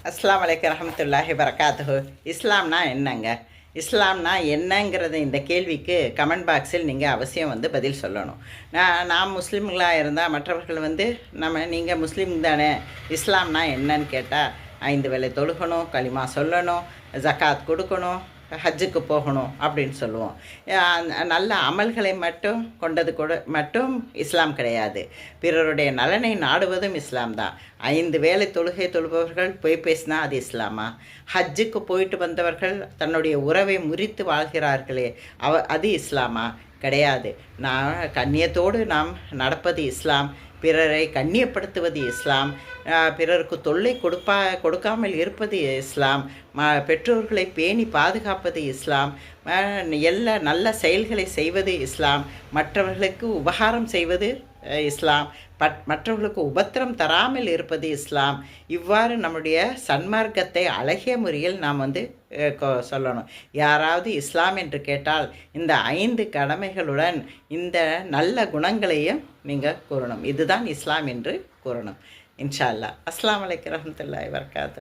அஸ்ஸலாமு அலைக்கும் வரஹ்மத்துல்லாஹி வரகாத்துஹு. இஸ்லாம்னா என்னங்க? இஸ்லாம்னா என்னங்கிறத இந்த கேள்விக்கு கமெண்ட் பாக்ஸில் நீங்கள் அவசியம் பதில் சொல்லணும். நான் முஸ்லீம்களாக இருந்தால் மற்றவர்கள் நீங்கள் முஸ்லீம் தானே, இஸ்லாம்னா என்னன்னு கேட்டால் 5 வேளை தொழுகணும், களிமா சொல்லணும், ஜக்காத் கொடுக்கணும், ஹஜ்ஜுக்கு போகணும் அப்படின்னு சொல்லுவோம். நல்ல அமல்களை மட்டும் கொண்டது மட்டும் இஸ்லாம் கிடையாது. பிறருடைய நலனை நாடுவதும் இஸ்லாம் தான். 5 வேளை தொழுகை தொழுபவர்கள் பொய் பேசினா அது இஸ்லாமா? ஹஜ்ஜுக்கு போயிட்டு வந்தவர்கள் தன்னுடைய உறவை முறித்து வாழ்கிறார்களே அது இஸ்லாமா? கிடையாது. கண்ணியத்தோடு நாம் நடப்பது இஸ்லாம். பிறரை கண்ணியப்படுத்துவது இஸ்லாம். பிறருக்கு தொல்லை கொடுக்காமல் இருப்பது இஸ்லாம். பெற்றோர்களை பேணி பாதுகாப்பது இஸ்லாம். எல்லா நல்ல செயல்களை செய்வது இஸ்லாம். மற்றவர்களுக்கு உபகாரம் செய்வது இஸ்லாம். மற்றவர்களுக்கு உபத்திரம் தராமல் இருப்பது இஸ்லாம். இவ்வாறு நம்முடைய சன்மார்க்கத்தை அழகிய முறையில் நாம் சொல்லணும். யாராவது இஸ்லாம் என்று கேட்டால் இந்த 5 கடமைகளுடன் இந்த நல்ல குணங்களையும் நீங்கள் கூறணும். இதுதான் இஸ்லாம் என்று கூறணும். இன்ஷா அல்லாஹ். அஸ்ஸலாமு அலைக்கும் வரஹ்மத்துல்லாஹி வபரகாத்துஹு.